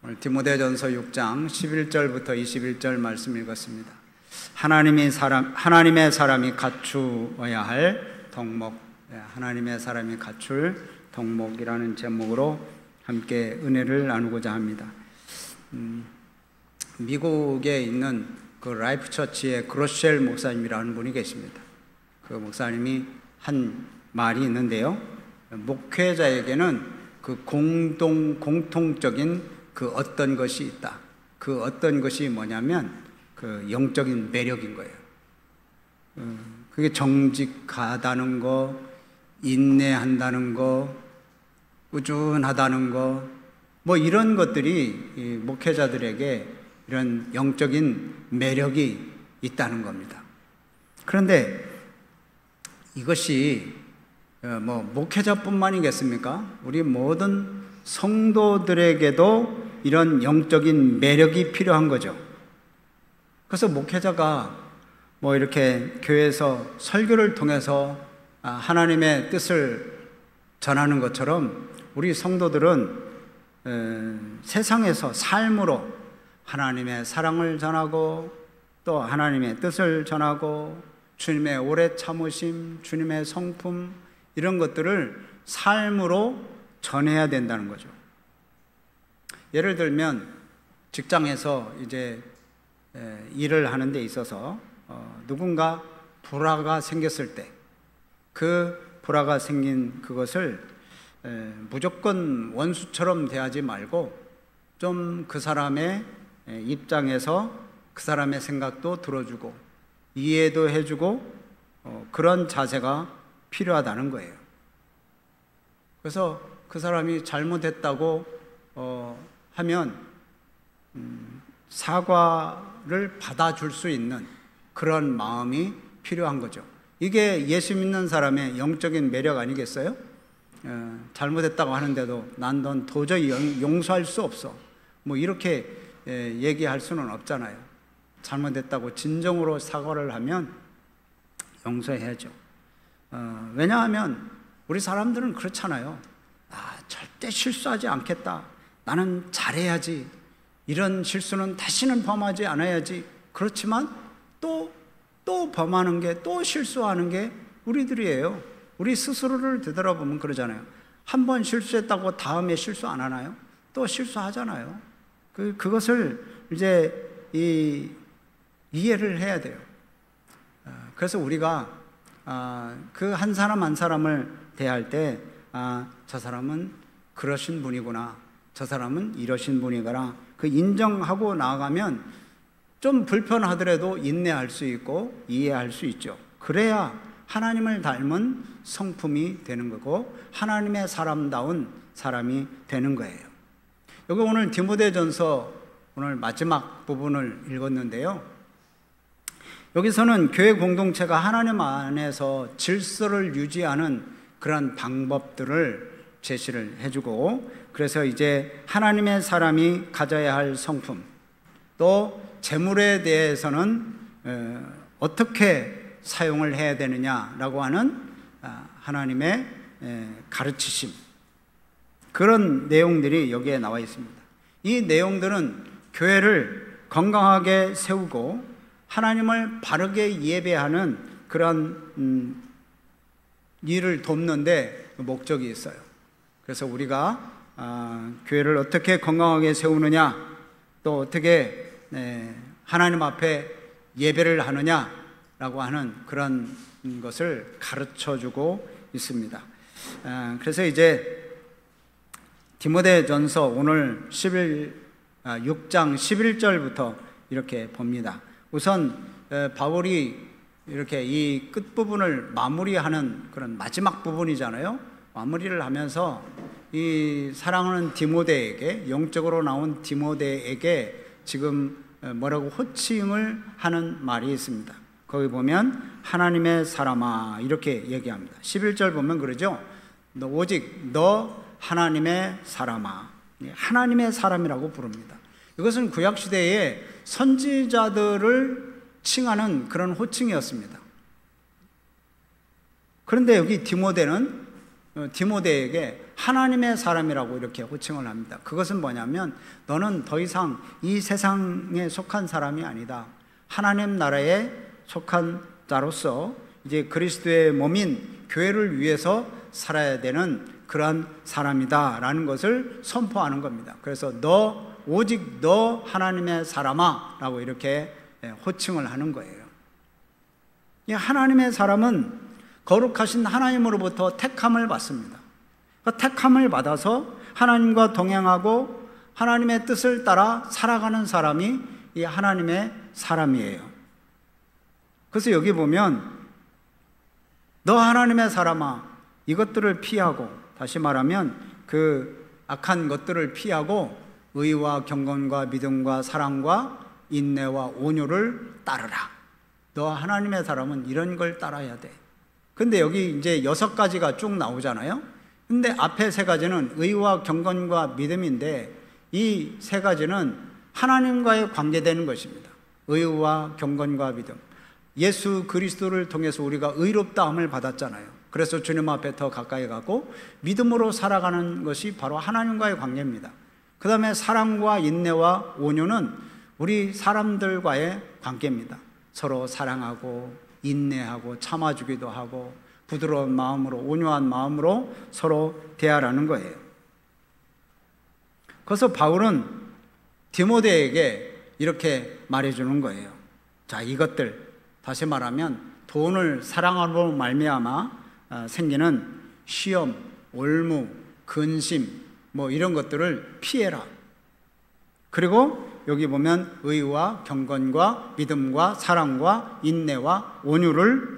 오늘 디모데전서 6장 11절부터 21절 말씀 읽었습니다. 하나님의 사람이 갖추어야 할 덕목, 하나님의 사람이 갖출 덕목이라는 제목으로 함께 은혜를 나누고자 합니다. 미국에 있는 그 라이프 처치의 그로쉘 목사님이라는 분이 계십니다. 그 목사님이 한 말이 있는데요, 목회자에게는 그 공통적인 그 어떤 것이 있다. 그 어떤 것이 뭐냐면 그 영적인 매력인 거예요. 그게 정직하다는 거, 인내한다는 거, 꾸준하다는 거, 뭐 이런 것들이 이 목회자들에게 이런 영적인 매력이 있다는 겁니다. 그런데 이것이 뭐 목회자뿐만이겠습니까? 우리 모든 성도들에게도 이런 영적인 매력이 필요한 거죠. 그래서 목회자가 뭐 이렇게 교회에서 설교를 통해서 하나님의 뜻을 전하는 것처럼 우리 성도들은 세상에서 삶으로 하나님의 사랑을 전하고 또 하나님의 뜻을 전하고 주님의 오래 참으심, 주님의 성품, 이런 것들을 삶으로 전해야 된다는 거죠. 예를 들면 직장에서 이제 일을 하는 데 있어서 누군가 불화가 생겼을 때 그 불화가 생긴 그것을 무조건 원수처럼 대하지 말고 좀 그 사람의 입장에서 그 사람의 생각도 들어주고 이해도 해주고 그런 자세가 필요하다는 거예요. 그래서 그 사람이 잘못했다고 하면 사과를 받아줄 수 있는 그런 마음이 필요한 거죠. 이게 예수 믿는 사람의 영적인 매력 아니겠어요? 잘못했다고 하는데도 난 넌 도저히 용서할 수 없어, 뭐 이렇게 얘기할 수는 없잖아요. 잘못했다고 진정으로 사과를 하면 용서해야죠. 왜냐하면 우리 사람들은 그렇잖아요. 절대 실수하지 않겠다, 나는 잘해야지, 이런 실수는 다시는 범하지 않아야지. 그렇지만 또 범하는 게, 또 실수하는 게 우리들이에요. 우리 스스로를 되돌아보면 그러잖아요. 한 번 실수했다고 다음에 실수 안 하나요? 또 실수하잖아요. 그것을 이제 이해를 해야 돼요. 그래서 우리가 그 한 사람 한 사람을 대할 때 저 사람은 그러신 분이구나, 저 사람은 이러신 분이구나, 그 인정하고 나아가면 좀 불편하더라도 인내할 수 있고 이해할 수 있죠. 그래야 하나님을 닮은 성품이 되는 거고 하나님의 사람다운 사람이 되는 거예요. 여기 오늘 디모데전서 오늘 마지막 부분을 읽었는데요, 여기서는 교회 공동체가 하나님 안에서 질서를 유지하는 그런 방법들을 제시를 해주고, 그래서 이제 하나님의 사람이 가져야 할 성품, 또 재물에 대해서는 어떻게 사용을 해야 되느냐라고 하는 하나님의 가르치심, 그런 내용들이 여기에 나와 있습니다. 이 내용들은 교회를 건강하게 세우고 하나님을 바르게 예배하는 그런 일을 돕는데 목적이 있어요. 그래서 우리가 교회를 어떻게 건강하게 세우느냐, 또 어떻게 하나님 앞에 예배를 하느냐라고 하는 그런 것을 가르쳐주고 있습니다. 그래서 이제 디모데전서 오늘 6장 11절부터 이렇게 봅니다. 우선 바울이 이렇게 이 끝부분을 마무리하는 그런 마지막 부분이잖아요. 마무리를 하면서 이 사랑하는 디모데에게, 영적으로 나온 디모데에게 지금 뭐라고 호칭을 하는 말이 있습니다. 거기 보면 하나님의 사람아 이렇게 얘기합니다. 11절 보면 그러죠. 오직 너 하나님의 사람아, 하나님의 사람이라고 부릅니다. 이것은 구약시대에 선지자들을 칭하는 그런 호칭이었습니다. 그런데 여기 디모데는 디모데에게 하나님의 사람이라고 이렇게 호칭을 합니다. 그것은 뭐냐면 너는 더 이상 이 세상에 속한 사람이 아니다. 하나님 나라에 속한 자로서 이제 그리스도의 몸인 교회를 위해서 살아야 되는 그러한 사람이다 라는 것을 선포하는 겁니다. 그래서 오직 너 하나님의 사람아 라고 이렇게 호칭을 하는 거예요. 이 하나님의 사람은 거룩하신 하나님으로부터 택함을 받습니다. 그 택함을 받아서 하나님과 동행하고 하나님의 뜻을 따라 살아가는 사람이 이 하나님의 사람이에요. 그래서 여기 보면 너 하나님의 사람아 이것들을 피하고, 다시 말하면 그 악한 것들을 피하고 의와 경건과 믿음과 사랑과 인내와 온유를 따르라. 너 하나님의 사람은 이런 걸 따라야 돼. 근데 여기 이제 6가지가 쭉 나오잖아요. 근데 앞에 3가지는 의와 경건과 믿음인데 이 3가지는 하나님과의 관계되는 것입니다. 의와 경건과 믿음. 예수 그리스도를 통해서 우리가 의롭다함을 받았잖아요. 그래서 주님 앞에 더 가까이 가고 믿음으로 살아가는 것이 바로 하나님과의 관계입니다. 그 다음에 사랑과 인내와 온유는 우리 사람들과의 관계입니다. 서로 사랑하고 인내하고 참아주기도 하고 부드러운 마음으로, 온유한 마음으로 서로 대하라는 거예요. 그래서 바울은 디모데에게 이렇게 말해주는 거예요. 자, 이것들, 다시 말하면 돈을 사랑함으로 말미암아 생기는 시험, 올무, 근심 뭐 이런 것들을 피해라. 그리고 여기 보면 의와 경건과 믿음과 사랑과 인내와 온유를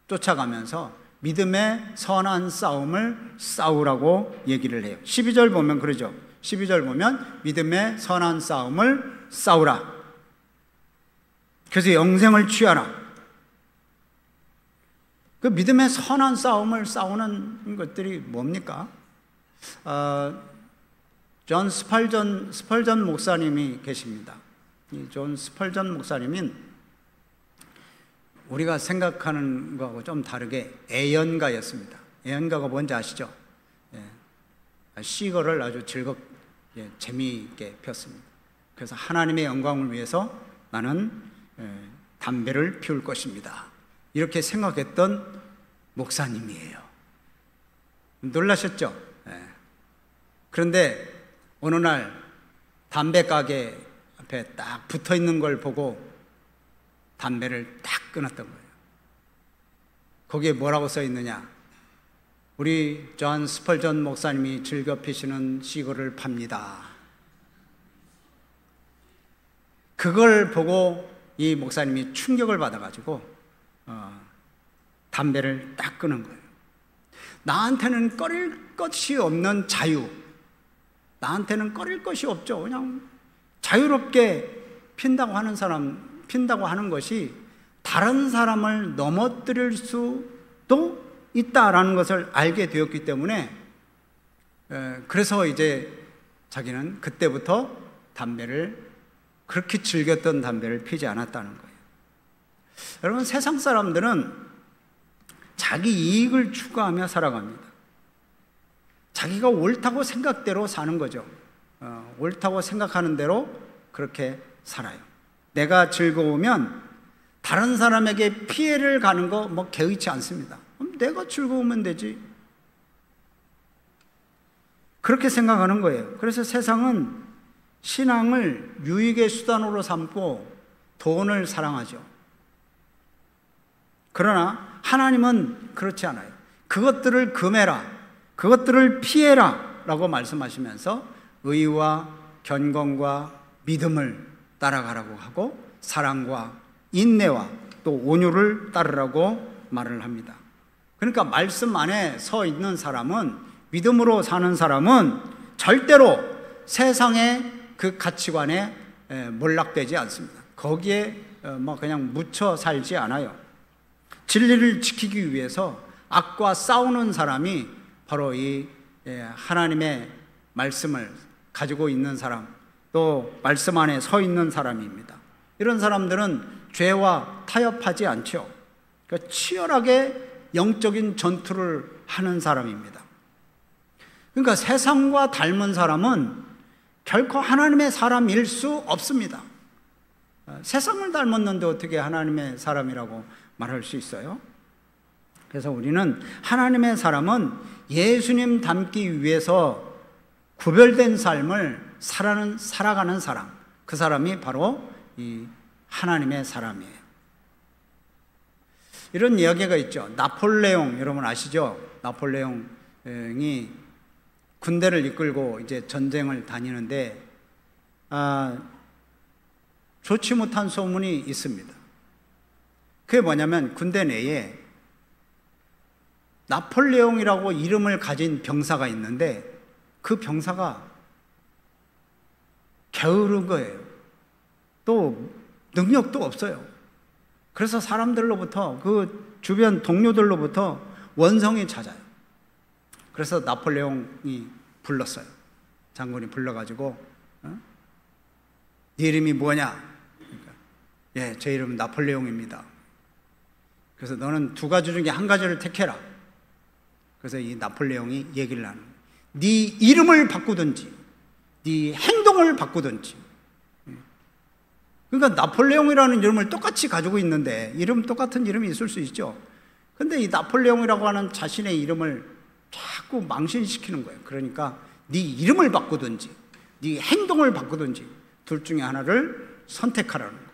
쫓아가면서 믿음의 선한 싸움을 싸우라고 얘기를 해요. 12절 보면 그러죠. 12절 보면 믿음의 선한 싸움을 싸우라. 그래서 영생을 취하라. 그 믿음의 선한 싸움을 싸우는 것들이 뭡니까? 존 스펄전 목사님이 계십니다. 이 존 스펄전 목사님은 우리가 생각하는 것하고 좀 다르게 애연가였습니다. 애연가가 뭔지 아시죠? 시거를 아주 즐겁게 재미있게 폈습니다. 그래서 하나님의 영광을 위해서 나는 담배를 피울 것입니다. 이렇게 생각했던 목사님이에요. 놀라셨죠? 그런데 어느 날 담배 가게 앞에 딱 붙어 있는 걸 보고 담배를 딱 끊었던 거예요. 거기에 뭐라고 써 있느냐? 우리 존 스펄전 목사님이 즐겨 피시는 시거를 팝니다. 그걸 보고 이 목사님이 충격을 받아가지고 담배를 딱 끊은 거예요. 나한테는 꺼릴 것이 없는 자유, 나한테는 꺼릴 것이 없죠. 그냥 자유롭게 핀다고 하는 것이 다른 사람을 넘어뜨릴 수도 있다라는 것을 알게 되었기 때문에 그래서 이제 자기는 그때부터 그렇게 즐겼던 담배를 피지 않았다는 거예요. 여러분, 세상 사람들은 자기 이익을 추구하며 살아갑니다. 자기가 옳다고 생각대로 사는 거죠. 옳다고 생각하는 대로 그렇게 살아요. 내가 즐거우면 다른 사람에게 피해를 가는 거 뭐 개의치 않습니다. 내가 즐거우면 되지. 그렇게 생각하는 거예요. 그래서 세상은 신앙을 유익의 수단으로 삼고 돈을 사랑하죠. 그러나 하나님은 그렇지 않아요. 그것들을 금해라, 그것들을 피해라 라고 말씀하시면서 의와 경건과 믿음을 따라가라고 하고 사랑과 인내와 또 온유를 따르라고 말을 합니다. 그러니까 말씀 안에 서 있는 사람은, 믿음으로 사는 사람은 절대로 세상의 그 가치관에 몰락되지 않습니다. 거기에 그냥 묻혀 살지 않아요. 진리를 지키기 위해서 악과 싸우는 사람이 바로 이 하나님의 말씀을 가지고 있는 사람, 또 말씀 안에 서 있는 사람입니다. 이런 사람들은 죄와 타협하지 않죠. 그러니까 치열하게 영적인 전투를 하는 사람입니다. 그러니까 세상과 닮은 사람은 결코 하나님의 사람일 수 없습니다. 세상을 닮았는데 어떻게 하나님의 사람이라고 말할 수 있어요? 그래서 우리는 하나님의 사람은 예수님 닮기 위해서 구별된 삶을 살아가는 사람, 그 사람이 바로 이 하나님의 사람이에요. 이런 이야기가 있죠. 나폴레옹, 여러분 아시죠? 나폴레옹이 군대를 이끌고 이제 전쟁을 다니는데 좋지 못한 소문이 있습니다. 그게 뭐냐면 군대 내에 나폴레옹이라고 이름을 가진 병사가 있는데 그 병사가 게으른 거예요. 또 능력도 없어요. 그래서 사람들로부터, 그 주변 동료들로부터 원성이 잦아요. 그래서 나폴레옹이 불렀어요. 장군이 불러가지고 네 이름이 뭐냐? 그러니까, 예, 제 이름은 나폴레옹입니다. 그래서 너는 두 가지 중에 한 가지를 택해라. 그래서 이 나폴레옹이 얘기를 하는 거예요. 네 이름을 바꾸든지 네 행동을 바꾸든지. 그러니까 나폴레옹이라는 이름을 똑같이 가지고 있는데 똑같은 이름이 있을 수 있죠. 근데 이 나폴레옹이라고 하는 자신의 이름을 자꾸 망신시키는 거예요. 그러니까 네 이름을 바꾸든지 네 행동을 바꾸든지 둘 중에 하나를 선택하라는 거예요.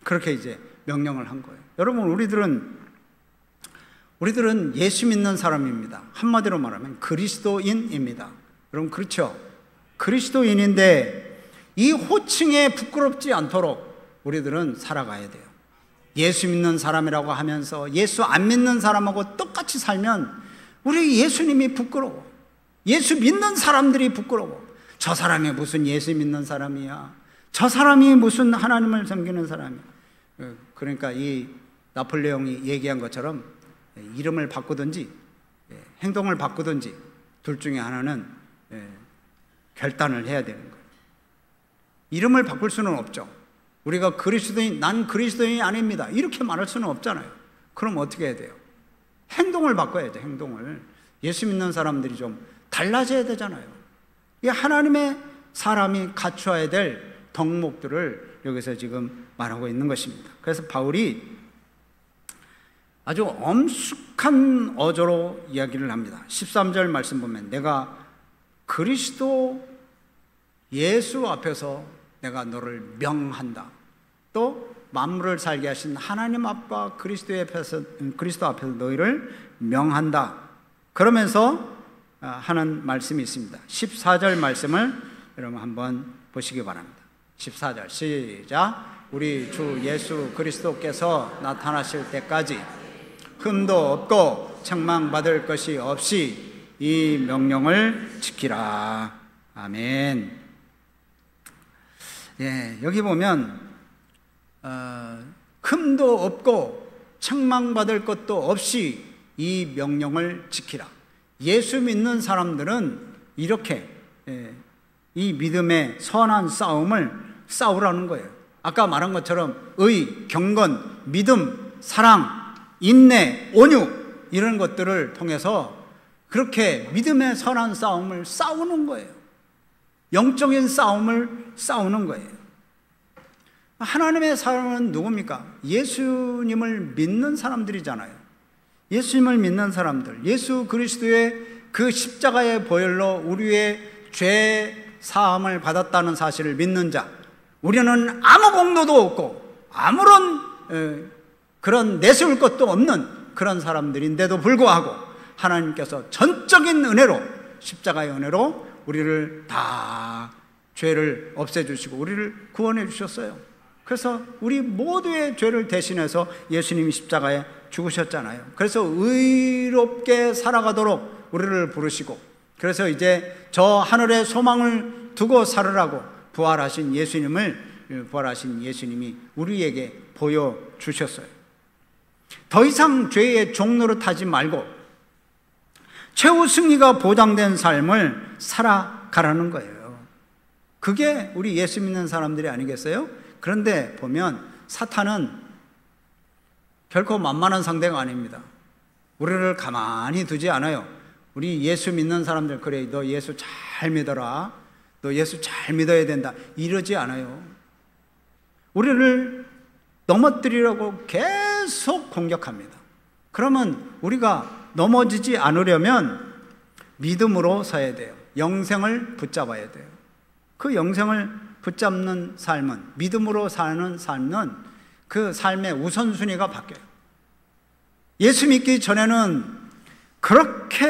그렇게 이제 명령을 한 거예요. 여러분, 우리들은 예수 믿는 사람입니다. 한마디로 말하면 그리스도인입니다. 여러분, 그렇죠? 그리스도인인데 이 호칭에 부끄럽지 않도록 우리들은 살아가야 돼요. 예수 믿는 사람이라고 하면서 예수 안 믿는 사람하고 똑같이 살면 우리 예수님이 부끄러워. 예수 믿는 사람들이 부끄러워. 저 사람이 무슨 예수 믿는 사람이야. 저 사람이 무슨 하나님을 섬기는 사람이야. 그러니까 이 나폴레옹이 얘기한 것처럼 이름을 바꾸든지 행동을 바꾸든지 둘 중에 하나는 결단을 해야 되는 거예요. 이름을 바꿀 수는 없죠. 우리가 난 그리스도인이 아닙니다 이렇게 말할 수는 없잖아요. 그럼 어떻게 해야 돼요? 행동을 바꿔야죠. 행동을. 예수 믿는 사람들이 좀 달라져야 되잖아요. 이 하나님의 사람이 갖춰야 될 덕목들을 여기서 지금 말하고 있는 것입니다. 그래서 바울이 아주 엄숙한 어조로 이야기를 합니다. 13절 말씀 보면 내가 그리스도 예수 앞에서 내가 너를 명한다. 또 만물을 살게 하신 하나님 아빠 그리스도 앞에서 너희를 명한다. 그러면서 하는 말씀이 있습니다. 14절 말씀을 여러분 한번 보시기 바랍니다. 14절 시작. 우리 주 예수 그리스도께서 나타나실 때까지 흠도 없고 책망받을 것이 없이 이 명령을 지키라. 아멘. 예, 여기 보면 흠도 없고 책망받을 것도 없이 이 명령을 지키라. 예수 믿는 사람들은 이렇게 이 믿음의 선한 싸움을 싸우라는 거예요. 아까 말한 것처럼 의, 경건, 믿음, 사랑, 인내, 온유 이런 것들을 통해서 그렇게 믿음의 선한 싸움을 싸우는 거예요. 영적인 싸움을 싸우는 거예요. 하나님의 사람은 누굽니까? 예수님을 믿는 사람들이잖아요. 예수님을 믿는 사람들, 예수 그리스도의 그 십자가의 보혈로 우리의 죄 사함을 받았다는 사실을 믿는 자, 우리는 아무 공로도 없고 아무런 그런 내세울 것도 없는 그런 사람들인데도 불구하고 하나님께서 전적인 은혜로, 십자가의 은혜로 우리를 다 죄를 없애주시고 우리를 구원해 주셨어요. 그래서 우리 모두의 죄를 대신해서 예수님이 십자가에 죽으셨잖아요. 그래서 의롭게 살아가도록 우리를 부르시고, 그래서 이제 저 하늘의 소망을 두고 살으라고 부활하신 예수님이 우리에게 보여주셨어요. 더 이상 죄의 종로로 타지 말고 최후 승리가 보장된 삶을 살아가라는 거예요. 그게 우리 예수 믿는 사람들이 아니겠어요? 그런데 보면 사탄은 결코 만만한 상대가 아닙니다. 우리를 가만히 두지 않아요. 우리 예수 믿는 사람들, 그래, 너 예수 잘 믿어라, 너 예수 잘 믿어야 된다, 이러지 않아요. 우리를 넘어뜨리려고 계속 공격합니다. 그러면 우리가 넘어지지 않으려면 믿음으로 서야 돼요. 영생을 붙잡아야 돼요. 그 영생을 붙잡는 삶은, 믿음으로 사는 삶은 그 삶의 우선순위가 바뀌어요. 예수 믿기 전에는 그렇게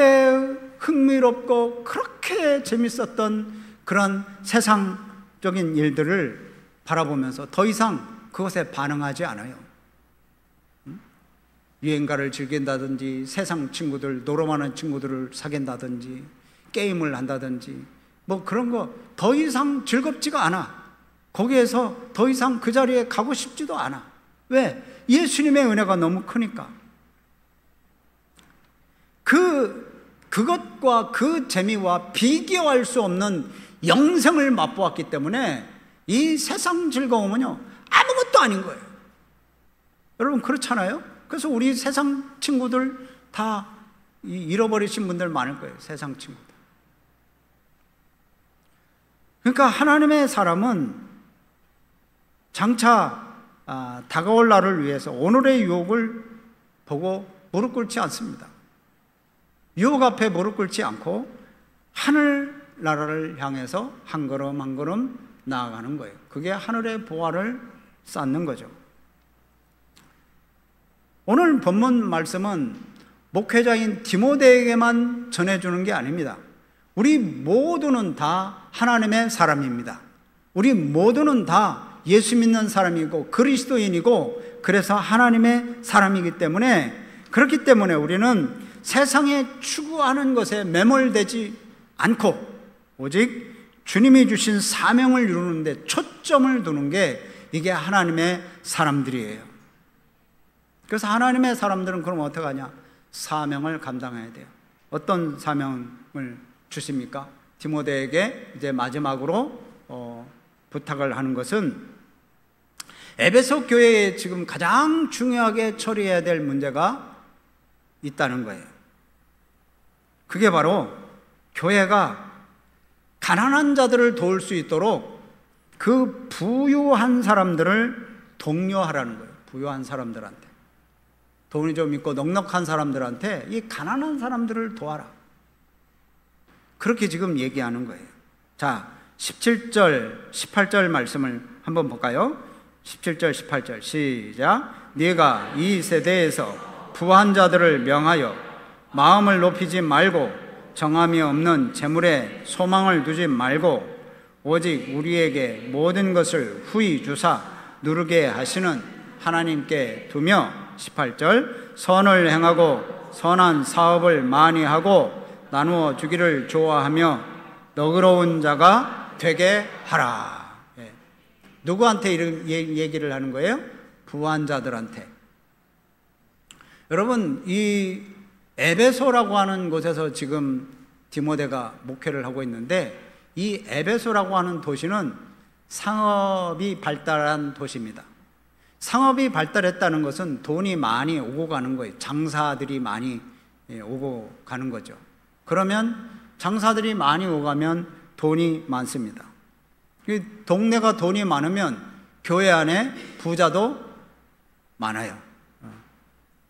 흥미롭고 그렇게 재밌었던 그런 세상적인 일들을 바라보면서 더 이상 그것에 반응하지 않아요. 유행가를 즐긴다든지, 세상 친구들, 노러 많은 친구들을 사귄다든지, 게임을 한다든지, 뭐 그런 거 더 이상 즐겁지가 않아. 거기에서 더 이상 그 자리에 가고 싶지도 않아. 왜? 예수님의 은혜가 너무 크니까. 그것과 그 재미와 비교할 수 없는 영생을 맛보았기 때문에 이 세상 즐거움은요, 아무것도 아닌 거예요. 여러분, 그렇잖아요? 그래서 우리 세상 친구들 다 잃어버리신 분들 많을 거예요. 세상 친구들. 그러니까 하나님의 사람은 장차 다가올 날을 위해서 오늘의 유혹을 보고 무릎 꿇지 않습니다. 유혹 앞에 무릎 꿇지 않고 하늘나라를 향해서 한 걸음 한 걸음 나아가는 거예요. 그게 하늘의 보화를 쌓는 거죠. 오늘 본문 말씀은 목회자인 디모데에게만 전해주는 게 아닙니다. 우리 모두는 다 하나님의 사람입니다. 우리 모두는 다 예수 믿는 사람이고 그리스도인이고, 그래서 하나님의 사람이기 때문에, 그렇기 때문에 우리는 세상에 추구하는 것에 매몰되지 않고 오직 주님이 주신 사명을 이루는 데 초점을 두는 게 이게 하나님의 사람들이에요. 그래서 하나님의 사람들은 그럼 어떻게 하냐? 사명을 감당해야 돼요. 어떤 사명을 주십니까? 디모데에게 이제 마지막으로 부탁을 하는 것은, 에베소 교회에 지금 가장 중요하게 처리해야 될 문제가 있다는 거예요. 그게 바로 교회가 가난한 자들을 도울 수 있도록 그 부유한 사람들을 독려하라는 거예요. 부유한 사람들한테, 돈이 좀 있고 넉넉한 사람들한테 이 가난한 사람들을 도와라. 그렇게 지금 얘기하는 거예요. 자, 17절, 18절 말씀을 한번 볼까요? 17절, 18절 시작. 네가 이 세대에서 부한 자들을 명하여 마음을 높이지 말고 정함이 없는 재물에 소망을 두지 말고 오직 우리에게 모든 것을 후히 주사 누르게 하시는 하나님께 두며, 18절, 선을 행하고 선한 사업을 많이 하고 나누어 주기를 좋아하며 너그러운 자가 되게 하라. 누구한테 이런 얘기를 하는 거예요? 부한 자들한테. 여러분, 이 에베소라고 하는 곳에서 지금 디모데가 목회를 하고 있는데, 이 에베소라고 하는 도시는 상업이 발달한 도시입니다. 상업이 발달했다는 것은 돈이 많이 오고 가는 거예요. 장사들이 많이 오고 가는 거죠. 그러면 장사들이 많이 오가면 돈이 많습니다. 동네가 돈이 많으면 교회 안에 부자도 많아요.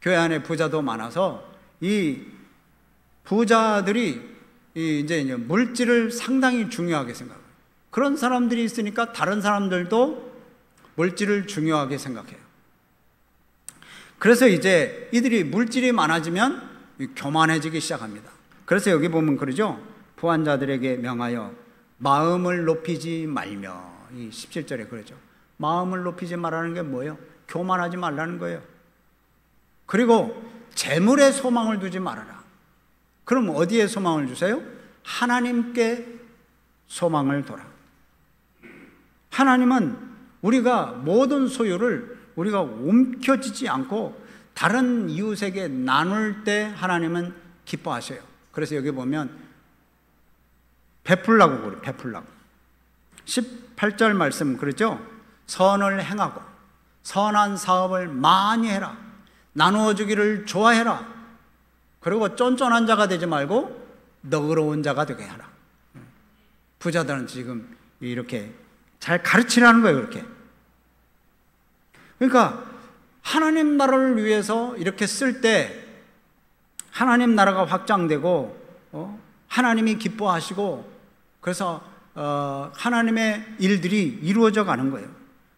교회 안에 부자도 많아서 이 부자들이 이제 물질을 상당히 중요하게 생각해요. 그런 사람들이 있으니까 다른 사람들도 물질을 중요하게 생각해요. 그래서 이제 이들이 물질이 많아지면 교만해지기 시작합니다. 그래서 여기 보면 그러죠. 부한 자들에게 명하여 마음을 높이지 말며, 이 17절에 그러죠. 마음을 높이지 말라는 게 뭐예요? 교만하지 말라는 거예요. 그리고 재물에 소망을 두지 말아라. 그럼 어디에 소망을 주세요? 하나님께 소망을 둬라. 하나님은 우리가 모든 소유를 우리가 움켜쥐지 않고 다른 이웃에게 나눌 때 하나님은 기뻐하셔요. 그래서 여기 보면 베풀라고 그래요. 베풀라고. 18절 말씀 그러죠. 선을 행하고 선한 사업을 많이 해라. 나누어 주기를 좋아해라. 그리고 쫀쫀한 자가 되지 말고 너그러운 자가 되게 하라. 부자들은 지금 이렇게 잘 가르치라는 거예요, 그렇게. 그러니까 하나님 나라를 위해서 이렇게 쓸 때 하나님 나라가 확장되고 하나님이 기뻐하시고 그래서 하나님의 일들이 이루어져 가는 거예요.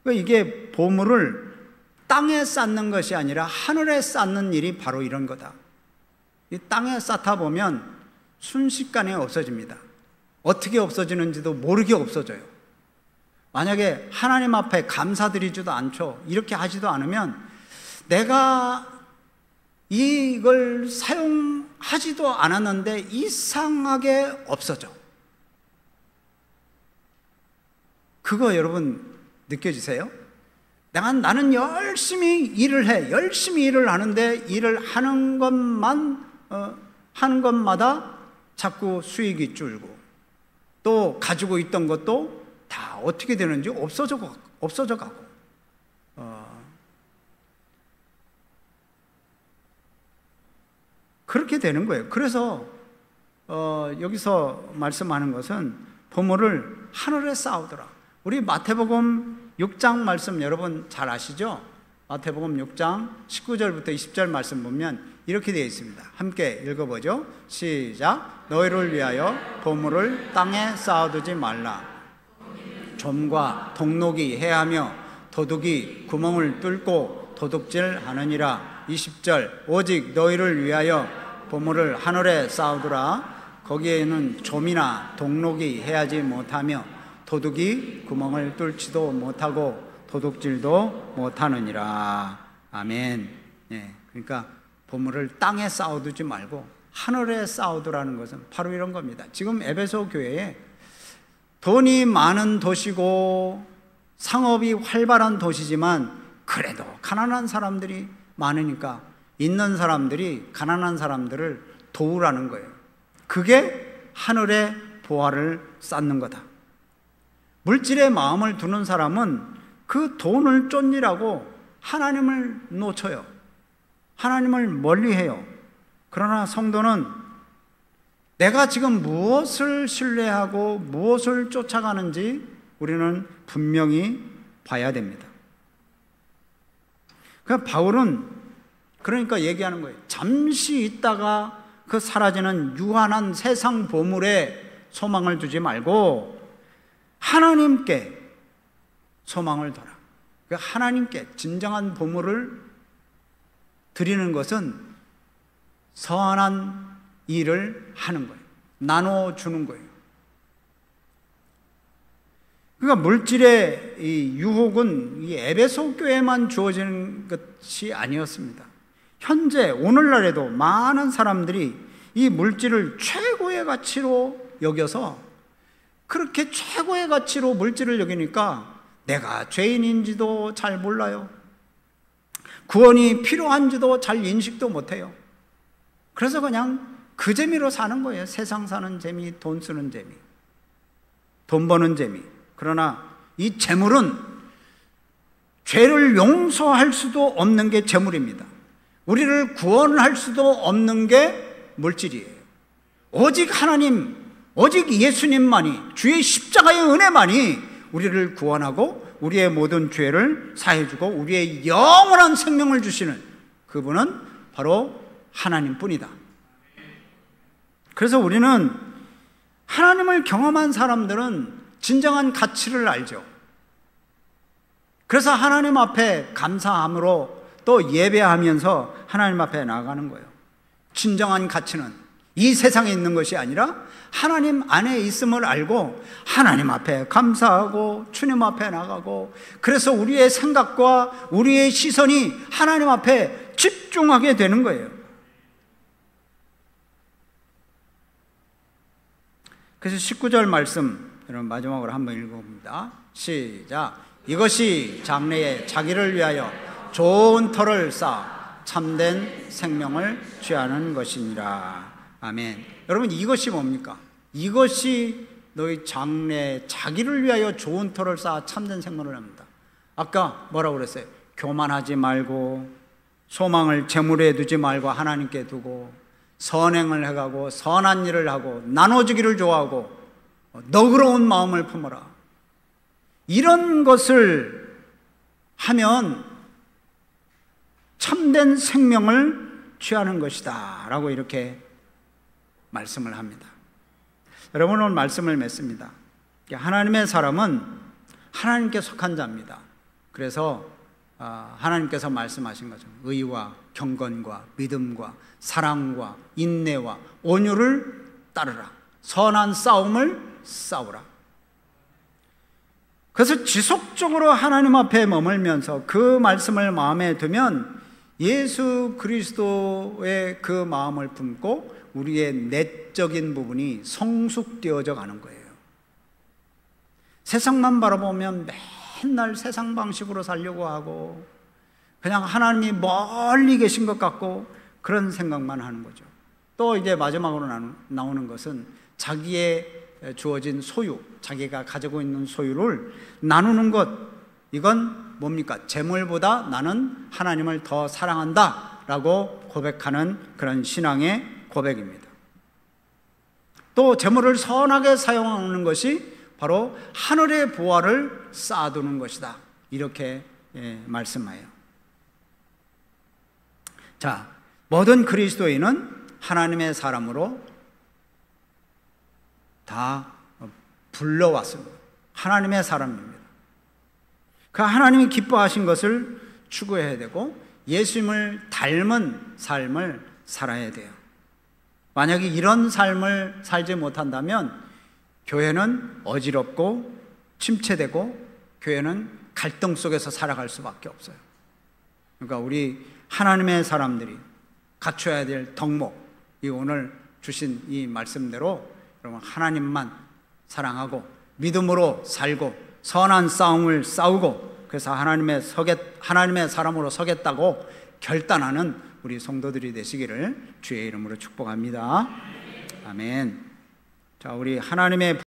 그러니까 이게 보물을 땅에 쌓는 것이 아니라 하늘에 쌓는 일이 바로 이런 거다. 이 땅에 쌓다 보면 순식간에 없어집니다. 어떻게 없어지는지도 모르게 없어져요. 만약에 하나님 앞에 감사드리지도 않죠. 이렇게 하지도 않으면 내가 이걸 사용하지도 않았는데 이상하게 없어져. 그거 여러분 느껴지세요? 나는 열심히 일을 해. 열심히 일을 하는데 일을 하는 것마다 자꾸 수익이 줄고 또 가지고 있던 것도 다 어떻게 되는지 없어져 가고 그렇게 되는 거예요. 그래서 여기서 말씀하는 것은 보물을 하늘에 쌓으더라. 우리 마태복음 6장 말씀 여러분 잘 아시죠? 마태복음 6장 19절부터 20절 말씀 보면 이렇게 되어 있습니다. 함께 읽어보죠. 시작. 너희를 위하여 보물을 땅에 쌓아두지 말라. 좀과 동록이 해하며 도둑이 구멍을 뚫고 도둑질하느니라. 20절. 오직 너희를 위하여 보물을 하늘에 쌓아두라. 거기에는 좀이나 동록이 해하지 못하며 도둑이 구멍을 뚫지도 못하고 도둑질도 못하느니라. 아멘. 네, 그러니까 보물을 땅에 쌓아두지 말고 하늘에 쌓아두라는 것은 바로 이런 겁니다. 지금 에베소 교회에 돈이 많은 도시고 상업이 활발한 도시지만 그래도 가난한 사람들이 많으니까 있는 사람들이 가난한 사람들을 도우라는 거예요. 그게 하늘의 보화를 쌓는 거다. 물질에 마음을 두는 사람은 그 돈을 쫓느라고 하나님을 놓쳐요. 하나님을 멀리해요. 그러나 성도는 내가 지금 무엇을 신뢰하고 무엇을 쫓아가는지 우리는 분명히 봐야 됩니다. 그러니까 바울은 그러니까 얘기하는 거예요. 잠시 있다가 그 사라지는 유한한 세상 보물에 소망을 두지 말고 하나님께 소망을 둬라. 그러니까 하나님께 진정한 보물을 드리는 것은 선한 일을 하는 거예요. 나눠주는 거예요. 그러니까 물질의 이 유혹은 이 에베소 교회만 주어지는 것이 아니었습니다. 현재 오늘날에도 많은 사람들이 이 물질을 최고의 가치로 여겨서 그렇게 최고의 가치로 물질을 여기니까 내가 죄인인지도 잘 몰라요. 구원이 필요한지도 잘 인식도 못해요. 그래서 그냥 그 재미로 사는 거예요. 세상 사는 재미, 돈 쓰는 재미, 돈 버는 재미. 그러나 이 재물은 죄를 용서할 수도 없는 게 재물입니다. 우리를 구원할 수도 없는 게 물질이에요. 오직 하나님, 오직 예수님만이, 주의 십자가의 은혜만이 우리를 구원하고 우리의 모든 죄를 사해주고 우리의 영원한 생명을 주시는 그분은 바로 하나님뿐이다. 그래서 우리는 하나님을 경험한 사람들은 진정한 가치를 알죠. 그래서 하나님 앞에 감사함으로 또 예배하면서 하나님 앞에 나아가는 거예요. 진정한 가치는 이 세상에 있는 것이 아니라 하나님 안에 있음을 알고 하나님 앞에 감사하고 주님 앞에 나가고, 그래서 우리의 생각과 우리의 시선이 하나님 앞에 집중하게 되는 거예요. 그래서 19절 말씀 여러분 마지막으로 한번 읽어봅니다. 시작. 이것이 장래에 자기를 위하여 좋은 터를 쌓아 참된 생명을 취하는 것이니라. 아멘. 여러분 이것이 뭡니까? 이것이 너희 장래에 자기를 위하여 좋은 터를 쌓아 참된 생명을 합니다. 아까 뭐라고 그랬어요? 교만하지 말고 소망을 재물에 두지 말고 하나님께 두고 선행을 해가고 선한 일을 하고 나눠주기를 좋아하고 너그러운 마음을 품어라. 이런 것을 하면 참된 생명을 취하는 것이다 라고 이렇게 말씀을 합니다. 여러분, 오늘 말씀을 맺습니다. 하나님의 사람은 하나님께 속한 자입니다. 그래서 하나님께서 말씀하신 거죠. 의와 경건과 믿음과 사랑과 인내와 온유를 따르라. 선한 싸움을 싸우라. 그래서 지속적으로 하나님 앞에 머물면서 그 말씀을 마음에 두면 예수 그리스도의 그 마음을 품고 우리의 내적인 부분이 성숙되어져 가는 거예요. 세상만 바라보면 맨날 세상 방식으로 살려고 하고 그냥 하나님이 멀리 계신 것 같고 그런 생각만 하는 거죠. 또 이제 마지막으로 나오는 것은 자기의 주어진 소유, 자기가 가지고 있는 소유를 나누는 것. 이건 뭡니까? 재물보다 나는 하나님을 더 사랑한다 라고 고백하는 그런 신앙의 고백입니다. 또 재물을 선하게 사용하는 것이 바로 하늘의 보화를 쌓아두는 것이다. 이렇게 말씀해요. 자, 모든 그리스도인은 하나님의 사람으로 다 불러왔습니다. 하나님의 사람입니다. 그 하나님이 기뻐하신 것을 추구해야 되고 예수님을 닮은 삶을 살아야 돼요. 만약에 이런 삶을 살지 못한다면 교회는 어지럽고 침체되고 교회는 갈등 속에서 살아갈 수밖에 없어요. 그러니까 우리 하나님의 사람들이 갖춰야 될 덕목, 이 오늘 주신 이 말씀대로 여러분 하나님만 사랑하고 믿음으로 살고 선한 싸움을 싸우고 그래서 하나님의 사람으로 서겠다고 결단하는 우리 성도들이 되시기를 주의 이름으로 축복합니다. 아멘. 자, 우리 하나님의